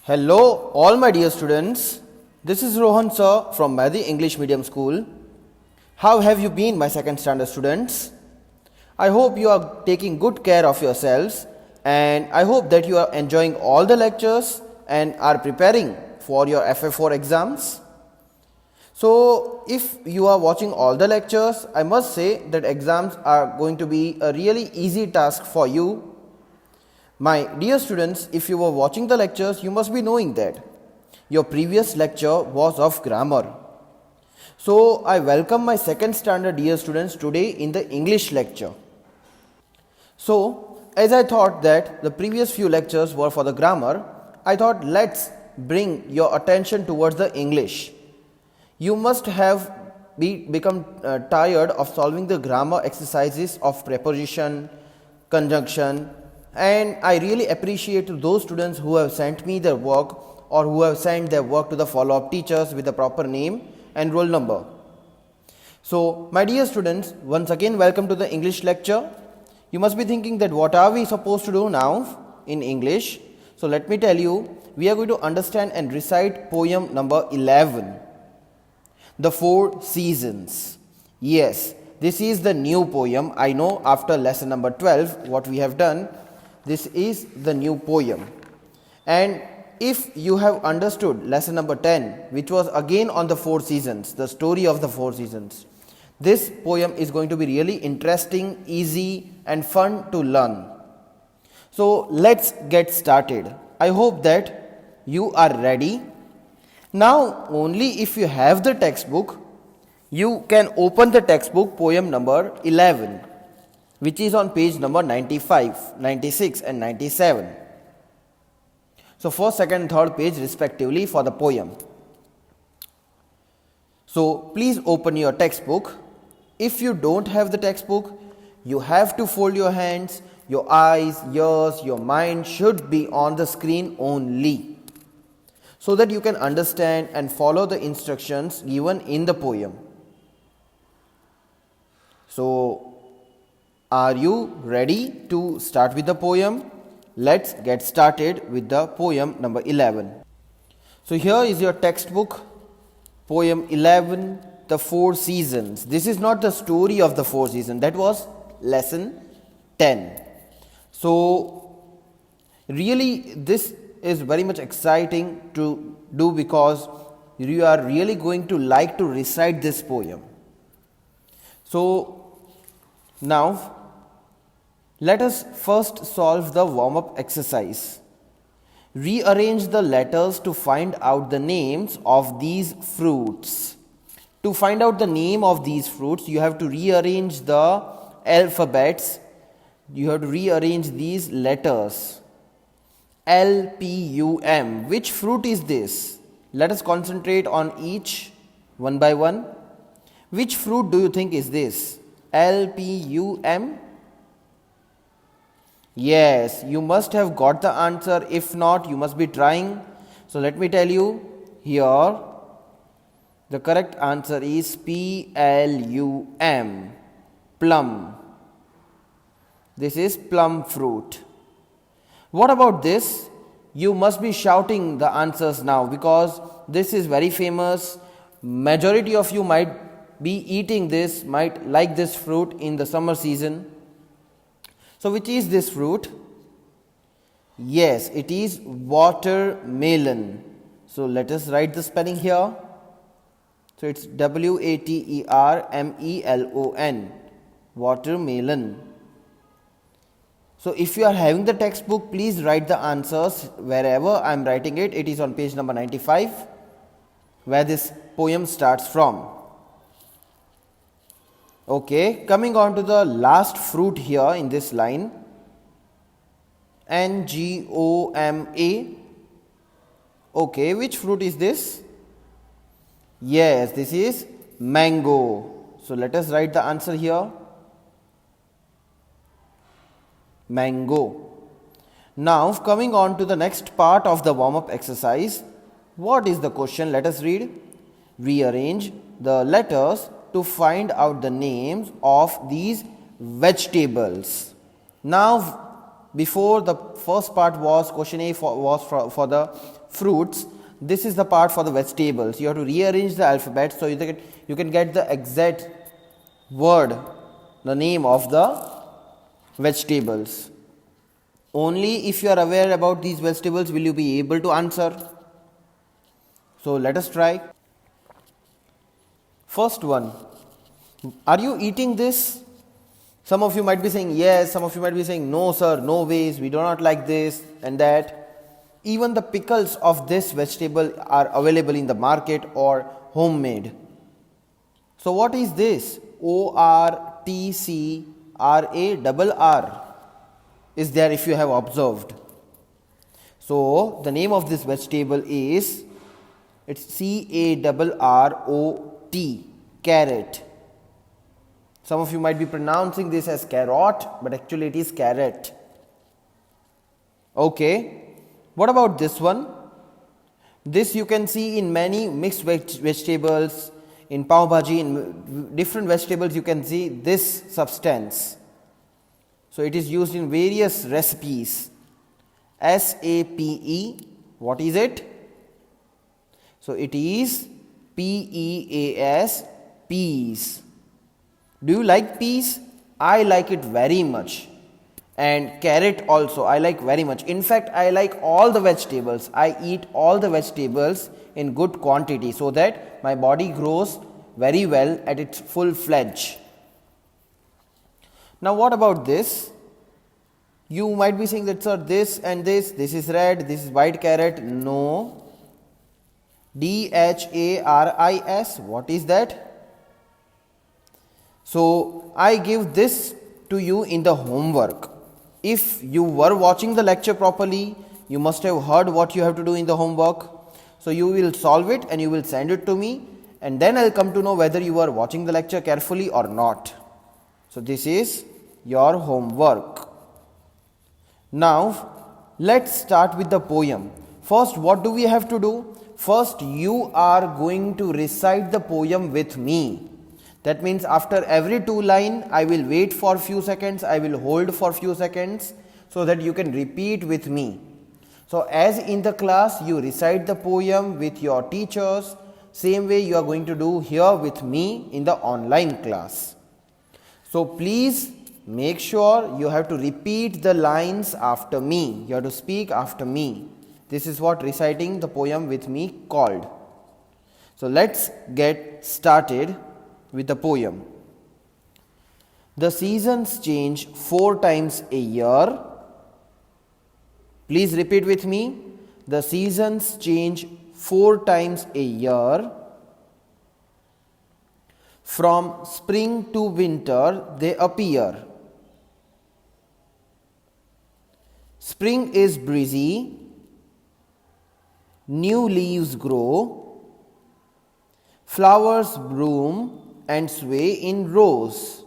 Hello, all my dear students. This is Rohan sir from Mahdi English Medium School. How have you been, my second standard students? I hope you are taking good care of yourselves, and I hope that you are enjoying all the lectures and are preparing for your FF4 exams. So, if you are watching all the lectures, I must say that exams are going to be a really easy task for you. My dear students, if you were watching the lectures, you must be knowing that your previous lecture was of grammar. So, I welcome my second standard dear students today in the English lecture. So, as I thought that the previous few lectures were for the grammar, I thought let's bring your attention towards the English. You must have become tired of solving the grammar exercises of preposition, conjunction, and I really appreciate those students who have sent me their work or who have sent their work to the follow-up teachers with the proper name and roll number. So, my dear students, once again welcome to the English lecture. You must be thinking that what are we supposed to do now in English? So, let me tell you, we are going to understand and recite poem number 11, The Four Seasons. Yes, this is the new poem. I know after lesson number 12 what we have done. This is the new poem, and if you have understood lesson number 10, which was again on the four seasons, the story of the four seasons, this poem is going to be really interesting, easy and fun to learn. So let's get started. I hope that you are ready. Now only if you have the textbook, you can open the textbook poem number 11. Which is on page number 95, 96 and 97. So first, second and third page respectively for the poem. So please open your textbook. If you don't have the textbook, you have to fold your hands, your eyes, ears, your mind should be on the screen only, so that you can understand and follow the instructions given in the poem. So, are you ready to start with the poem? Let's get started with the poem number 11. So here is your textbook, poem 11, The Four Seasons. This is not the story of the four seasons. That was lesson 10. So really this is very much exciting to do because you are really going to like to recite this poem. So now let us first solve the warm-up exercise. Rearrange the letters to find out the names of these fruits. To find out the name of these fruits, you have to rearrange the alphabets. You have to rearrange these letters. L, P, U, M. Which fruit is this? Let us concentrate on each one by one. Which fruit do you think is this? L, P, U, M? Yes, you must have got the answer. If not, you must be trying. So let me tell you here, the correct answer is P-L-U-M, plum. This is plum fruit. What about this? You must be shouting the answers now because this is very famous. Majority of you might be eating this, might like this fruit in the summer season. So which is this fruit? Yes, it is watermelon. So let us write the spelling here. So it's W-A-T-E-R-M-E-L-O-N, watermelon. So if you are having the textbook, please write the answers wherever I am writing it. It is on page number 95 where this poem starts from. Okay, coming on to the last fruit here in this line, N-G-O-M-A. Okay, which fruit is this? Yes, this is mango. So let us write the answer here. Mango. Now coming on to the next part of the warm-up exercise. What is the question? Let us read. Rearrange the letters to find out the names of these vegetables. Now before the first part was question A was for the fruits. This is the part for the vegetables. You have to rearrange the alphabet so you can get the exact word, the name of the vegetables. Only if you are aware about these vegetables will you be able to answer. So let us try. First one, are you eating this? Some of you might be saying yes, some of you might be saying no sir, no ways, we do not like this and that. Even the pickles of this vegetable are available in the market or homemade. So what is this? ORTCRARR is there if you have observed. So the name of this vegetable is, it's CARROT, carrot. Some of you might be pronouncing this as carrot, but actually it is carrot. Okay, what about this one? This you can see in many mixed vegetables, in pav bhaji, in different vegetables you can see this substance. So it is used in various recipes. SAPE, what is it? So it is PEAS, peas. Do you like peas? I like it very much. And carrot also I like very much. In fact, I like all the vegetables. I eat all the vegetables in good quantity so that my body grows very well at its full fledged. Now what about this? You might be saying that sir, this and this is red, this is white carrot. No. DHARIS, what is that? So I give this to you in the homework. If you were watching the lecture properly, you must have heard what you have to do in the homework. So you will solve it and you will send it to me, and then I will come to know whether you are watching the lecture carefully or not. So this is your homework. Now let's start with the poem. First, what do we have to do? First, you are going to recite the poem with me. That means after every 2 lines, I will wait for few seconds, I will hold for few seconds so that you can repeat with me. So as in the class, you recite the poem with your teachers, same way you are going to do here with me in the online class. So please make sure you have to repeat the lines after me. You have to speak after me. This is what reciting the poem with me called. So let's get started with the poem. The seasons change 4 times a year. Please repeat with me. The seasons change 4 times a year. From spring to winter they appear. Spring is breezy. New leaves grow. Flowers bloom and sway in rows.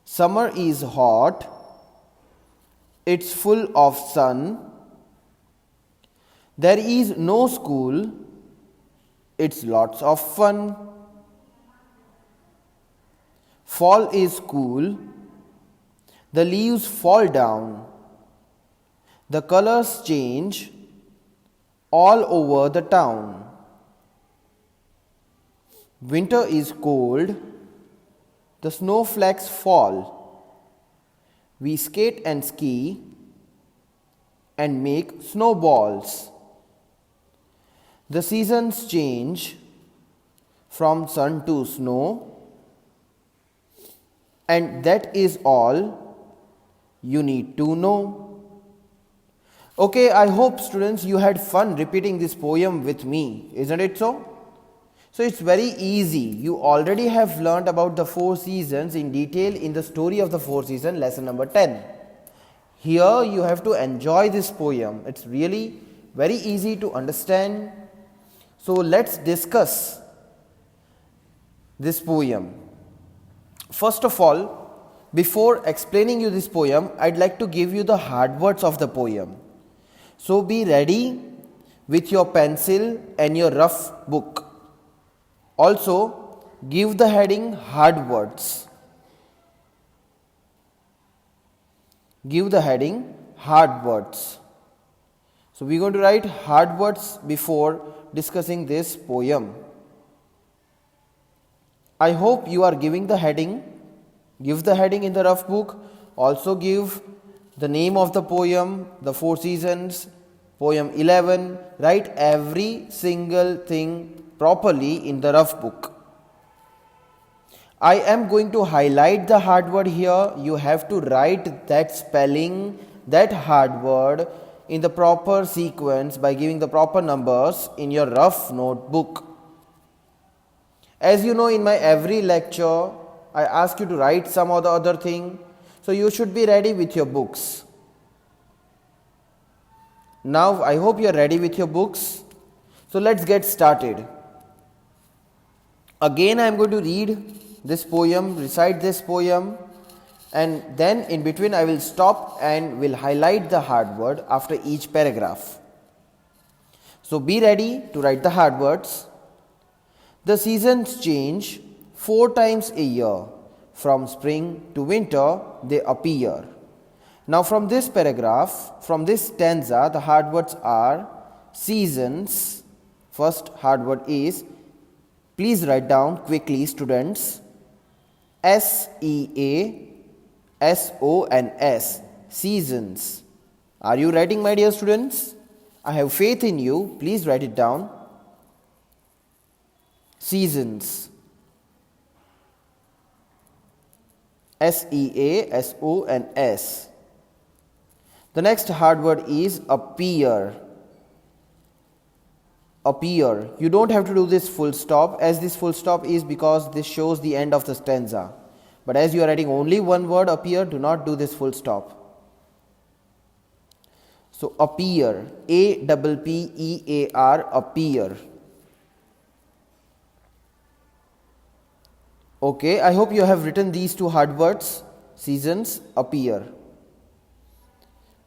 Summer is hot, it's full of sun. There is no school, it's lots of fun. Fall is cool, the leaves fall down. The colors change all over the town. Winter is cold, the snowflakes fall. We skate and ski and make snowballs. The seasons change from sun to snow, and that is all you need to know. Okay, I hope students you had fun repeating this poem with me, isn't it so? So it's very easy. You already have learned about the 4 seasons in detail in the story of the 4 seasons, lesson number 10. Here you have to enjoy this poem. It's really very easy to understand. So let's discuss this poem. First of all, before explaining you this poem, I'd like to give you the hard words of the poem. So be ready with your pencil and your rough book. Also, give the heading hard words. Give the heading hard words. So we are going to write hard words before discussing this poem. I hope you are giving the heading. Give the heading in the rough book. Also give the name of the poem, the 4 seasons, poem 11. Write every single thing properly in the rough book. I am going to highlight the hard word here. You have to write that spelling, that hard word in the proper sequence by giving the proper numbers in your rough notebook. As you know, in my every lecture, I ask you to write some or the other thing. So you should be ready with your books. Now I hope you are ready with your books. So let's get started. Again I am going to read this poem, recite this poem, and then in between I will stop and will highlight the hard word after each paragraph. So be ready to write the hard words. The seasons change 4 times a year. From spring to winter they appear. Now from this paragraph, from this stanza, the hard words are seasons. First hard word is, please write down quickly students, SEASONS, seasons. Are you writing, my dear students? I have faith in you. Please write it down. Seasons. SEASONS. The next hard word is appear. Appear. You don't have to do this full stop, as this full stop is because this shows the end of the stanza. But as you are writing only one word appear, do not do this full stop. So appear, APPEAR, appear. Okay, I hope you have written these 2 hard words, seasons, appear.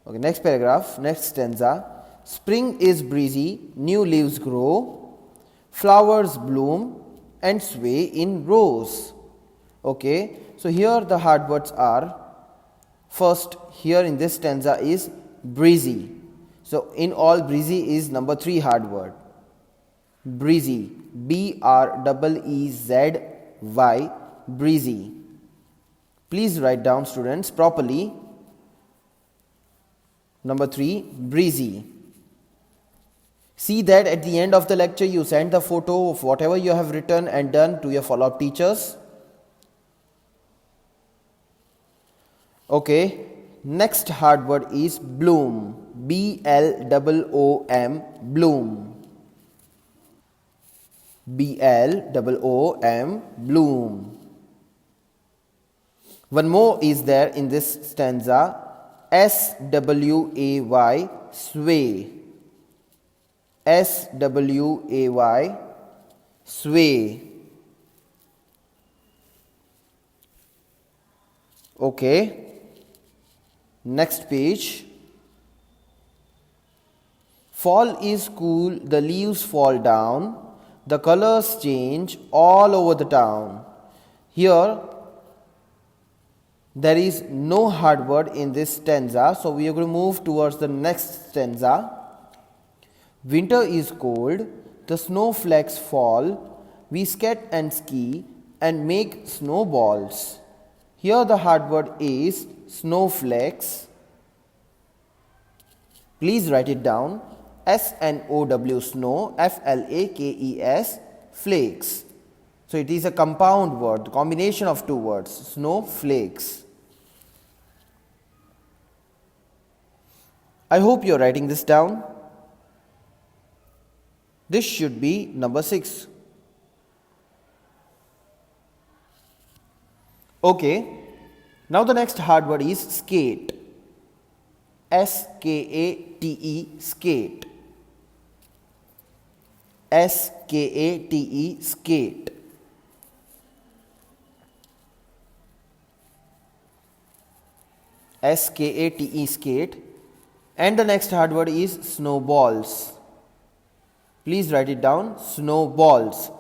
Okay, next paragraph, next stanza. Spring is breezy, new leaves grow, flowers bloom and sway in rows. Okay, so here the hard words are, first here in this stanza is breezy. So in all, breezy is number 3 hard word. Breezy, BREEZY, breezy. Please write down students properly. Number 3, breezy. See that at the end of the lecture you send the photo of whatever you have written and done to your follow-up teachers. Okay, next hard word is bloom, BLOOM, bloom. BLOOM, bloom. One more is there in this stanza, SWAY, sway. SWAY, sway. Okay, next page. Fall is cool, the leaves fall down, the colors change all over the town. Here there is no hard word in this stanza, so we are going to move towards the next stanza. Winter is cold, the snowflakes fall, we skate and ski and make snowballs. Here the hard word is snowflakes. Please write it down. SNOW, snow, FLAKES, flakes. So it is a compound word, combination of 2 words, snowflakes. I hope you are writing this down. This should be number 6. Okay, now the next hard word is skate. SKATE, skate. SKATE, skate. SKATE, skate. And the next hard word is snowballs. Please write it down. Snowballs.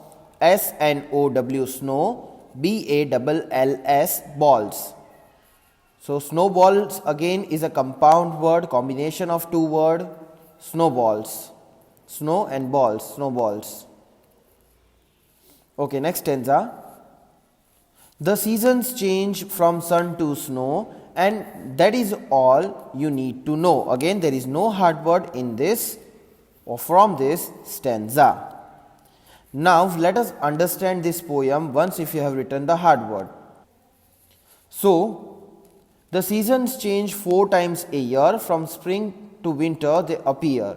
SNOW, snow, BALLS, balls. So snowballs again is a compound word, combination of two words, snowballs. Snow and balls, snowballs. Okay, next stanza. The seasons change from sun to snow, and that is all you need to know. Again, there is no hard word in this or from this stanza. Now, let us understand this poem once if you have written the hard word. So, the seasons change 4 times a year, from spring to winter they appear.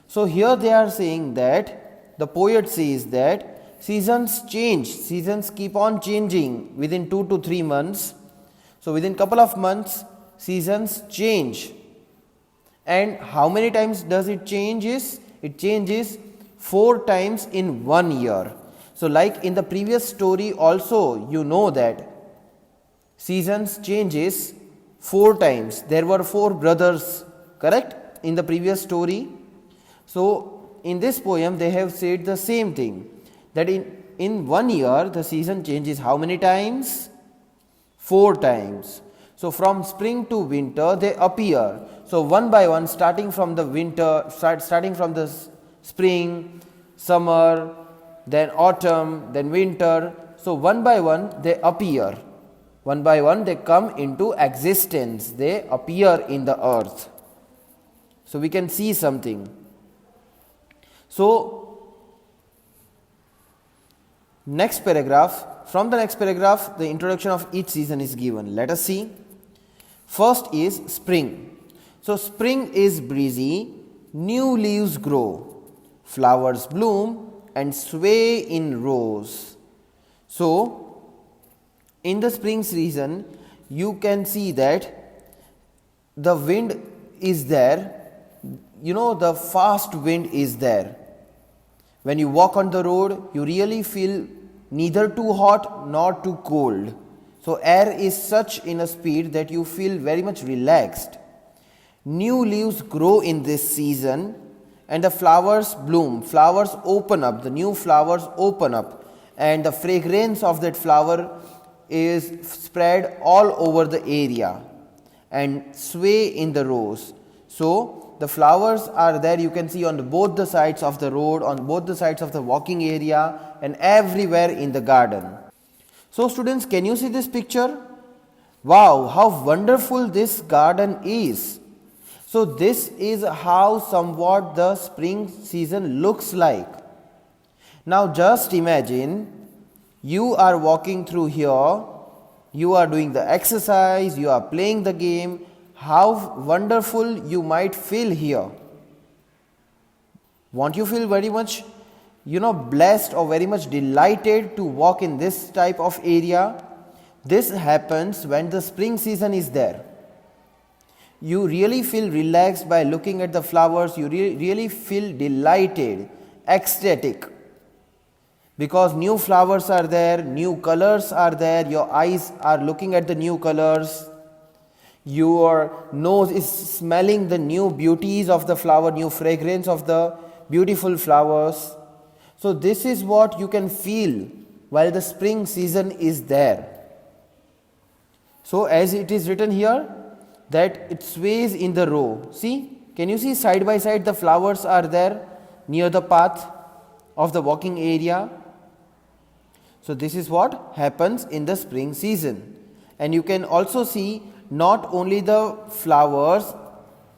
So, here they are saying that, the poet says that seasons change, seasons keep on changing within 2 to 3 months. So, within couple of months seasons change. And how many times does it changes? It changes 4 times in 1 year. So, like in the previous story also, you know that seasons changes 4 times. There were 4 brothers, correct, in the previous story. So, in this poem they have said the same thing, that in 1 year the season changes how many times? 4 times. So, from spring to winter they appear. So, one by one, starting from the winter, starting from the spring, summer, then autumn, then winter. So, one by one they appear. One by one they come into existence. They appear in the earth. So, we can see something. So, next paragraph. From the next paragraph, the introduction of each season is given. Let us see. First is spring. So, spring is breezy, new leaves grow, flowers bloom and sway in rows. So, in the spring season, you can see that the wind is there, the fast wind is there. When you walk on the road, you really feel neither too hot nor too cold. So, air is such in a speed that you feel very much relaxed. New leaves grow in this season and the flowers bloom. Flowers open up, the new flowers open up, and the fragrance of that flower is spread all over the area and sway in the rows. So, the flowers are there, you can see on both the sides of the road, on both the sides of the walking area, and everywhere in the garden. So, students, can you see this picture? Wow, how wonderful this garden is. So, this is how somewhat the spring season looks like. Now, just imagine you are walking through here, you are doing the exercise, you are playing the game. How wonderful you might feel here. Won't you feel very much, blessed or very much delighted to walk in this type of area? This happens when the spring season is there. You really feel relaxed by looking at the flowers. You really feel delighted, ecstatic. Because new flowers are there, new colors are there, your eyes are looking at the new colors. Your nose is smelling the new beauties of the flower, new fragrance of the beautiful flowers. So, this is what you can feel while the spring season is there. So, as it is written here, that it sways in the row. See, can you see side by side the flowers are there near the path of the walking area? So, this is what happens in the spring season. And you can also see not only the flowers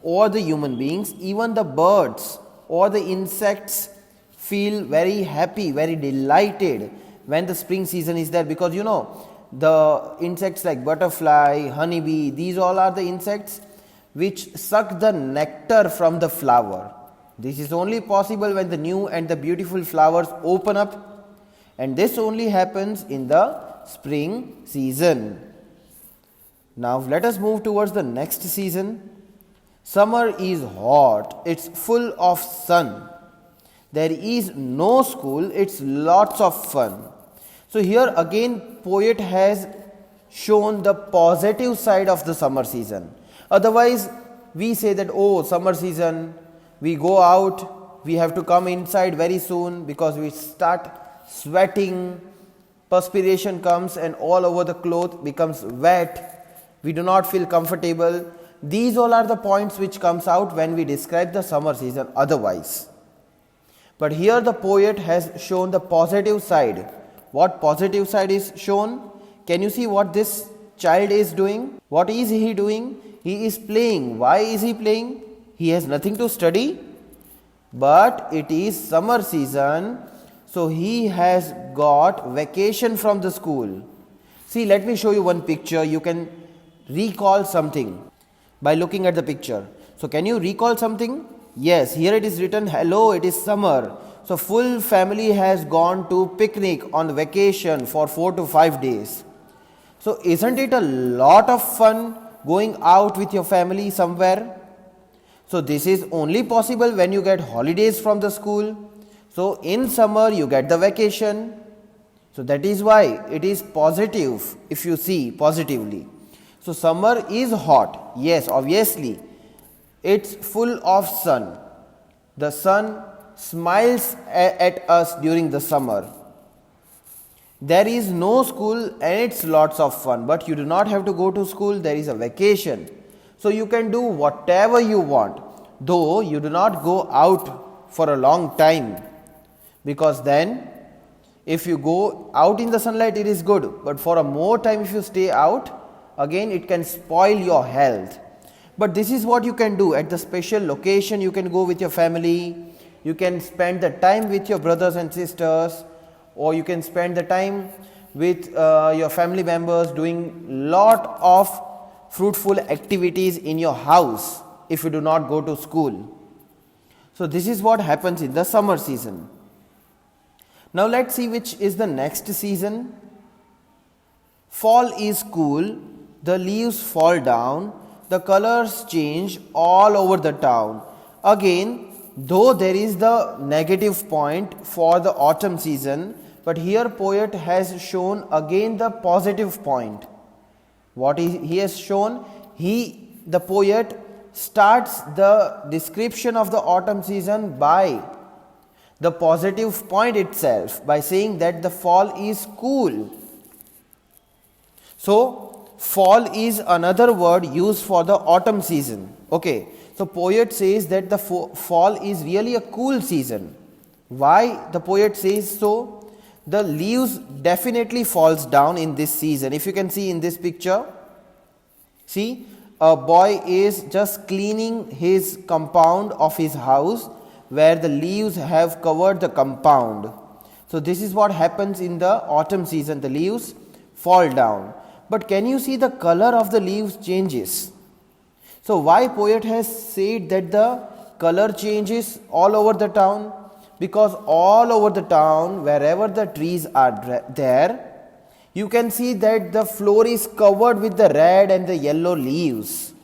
or the human beings, even the birds or the insects feel very happy, very delighted when the spring season is there, because the insects like butterfly, honeybee, these all are the insects which suck the nectar from the flower. This is only possible when the new and the beautiful flowers open up, and this only happens in the spring season. Now let us move towards the next season. Summer is hot, it's full of sun. There is no school, it's lots of fun. So here again poet has shown the positive side of the summer season. Otherwise we say that, oh, summer season, we go out, we have to come inside very soon because we start sweating, perspiration comes and all over the cloth becomes wet, we do not feel comfortable. These all are the points which comes out when we describe the summer season otherwise. But here the poet has shown the positive side. What positive side is shown? Can you see what this child is doing? What is he doing? He is playing. Why is he playing? He has nothing to study, but it is summer season, so he has got vacation from the school. See, let me show you one picture. You can recall something by looking at the picture. So can you recall something? Yes, here it is written, hello, it is summer. So full family has gone to picnic on vacation for 4 to 5 days. So isn't it a lot of fun going out with your family somewhere? So this is only possible when you get holidays from the school. So in summer you get the vacation. So that is why it is positive if you see positively. So summer is hot. Yes, obviously. It's full of sun. The sun smiles at us during the summer. There is no school and it's lots of fun, but you do not have to go to school. There is a vacation. So you can do whatever you want, though you do not go out for a long time, because then if you go out in the sunlight it is good, but for a more time if you stay out, again it can spoil your health. But this is what you can do at the special location. You can go with your family, you can spend the time with your brothers and sisters, or you can spend the time with your family members doing lot of fruitful activities in your house if you do not go to school. So this is what happens in the summer season. Now let's see which is the next season. Fall is cool, the leaves fall down, the colors change all over the town. Again, though there is the negative point for the autumn season, but here poet has shown again the positive point. What he has shown, the poet starts the description of the autumn season by the positive point itself, by saying that the fall is cool. So fall is another word used for the autumn season. Okay, so poet says that the fall is really a cool season. Why the poet says so? The leaves definitely falls down in this season. If you can see in this picture, see, a boy is just cleaning his compound of his house where the leaves have covered the compound. So this is what happens in the autumn season. The leaves fall down. But can you see the color of the leaves changes? So why poet has said that the color changes all over the town? Because all over the town, wherever the trees are there, you can see that the floor is covered with the red and the yellow leaves.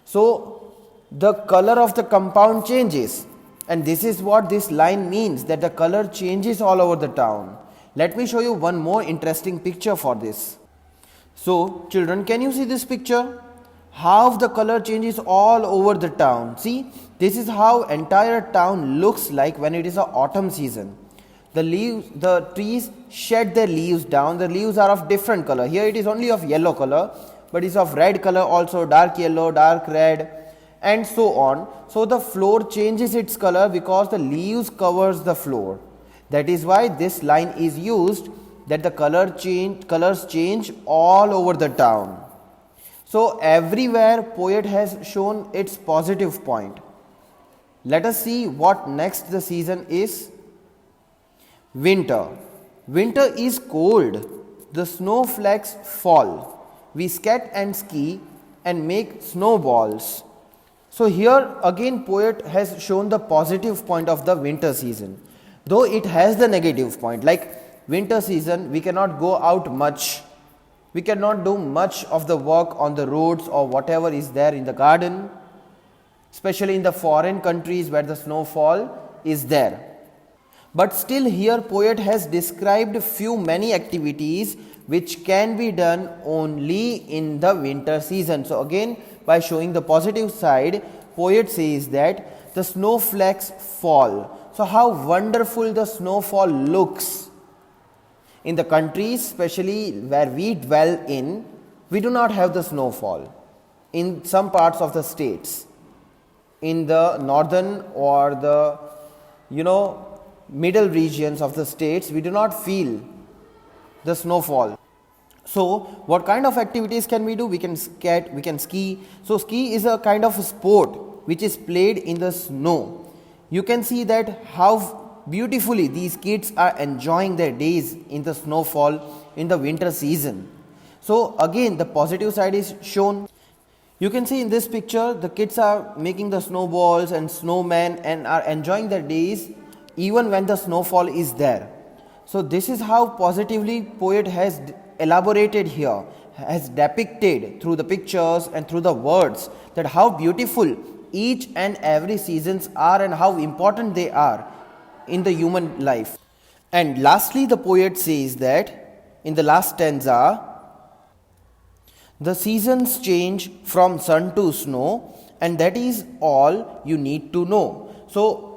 So the color of the compound changes, and this is what this line means, that the color changes all over the town. Let me show you one more interesting picture for this. So children, can you see this picture? How the color changes all over the town. See, this is how entire town looks like when it is a autumn season. The trees shed their leaves down. The leaves are of different color. Here it is only of yellow color, but it's of red color also, dark yellow, dark red, and so on. So the floor changes its color because the leaves covers the floor. That is why this line is used, that the colors change all over the town. So everywhere poet has shown its positive point. Let us see what next the season is. Winter. Winter is cold. The snowflakes fall. We skate and ski and make snowballs. So here again poet has shown the positive point of the winter season, though it has the negative point. Like winter season, we cannot go out much. We cannot do much of the work on the roads or whatever is there in the garden, especially in the foreign countries where the snowfall is there. But still here poet has described many activities which can be done only in the winter season. So again, by showing the positive side, poet says that the snowflakes fall. So how wonderful the snowfall looks. In the countries especially where we dwell in, we do not have the snowfall in some parts of the states. In the northern or the middle regions of the states, we do not feel the snowfall. So what kind of activities can we do? We can skate, we can ski. So ski is a kind of a sport which is played in the snow. You can see that how beautifully these kids are enjoying their days in the snowfall in the winter season. So again, the positive side is shown. You can see in this picture the kids are making the snowballs and snowmen and are enjoying their days even when the snowfall is there. So this is how positively poet has elaborated here, has depicted through the pictures and through the words that how beautiful each and every seasons are and how important they are in the human life. And lastly, the poet says that in the last stanza, the seasons change from sun to snow, and that is all you need to know. So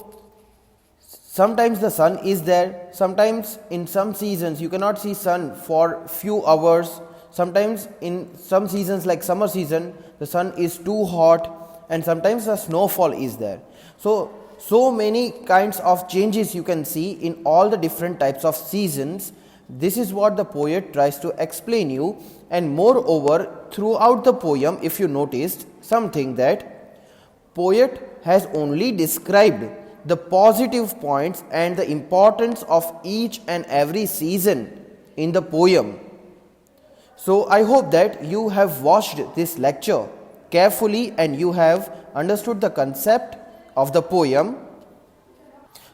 sometimes the sun is there, sometimes in some seasons you cannot see sun for few hours, sometimes in some seasons like summer season the sun is too hot, and sometimes the snowfall is there. So many kinds of changes you can see in all the different types of seasons. This is what the poet tries to explain you, and moreover throughout the poem, if you noticed something, that poet has only described the positive points and the importance of each and every season in the poem. So I hope that you have watched this lecture carefully and you have understood the concept of the poem.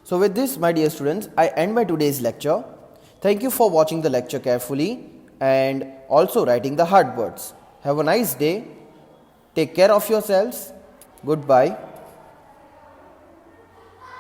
So with this, my dear students, I end my today's lecture. Thank you for watching the lecture carefully and also writing the hard words. Have a nice day. Take care of yourselves. Goodbye.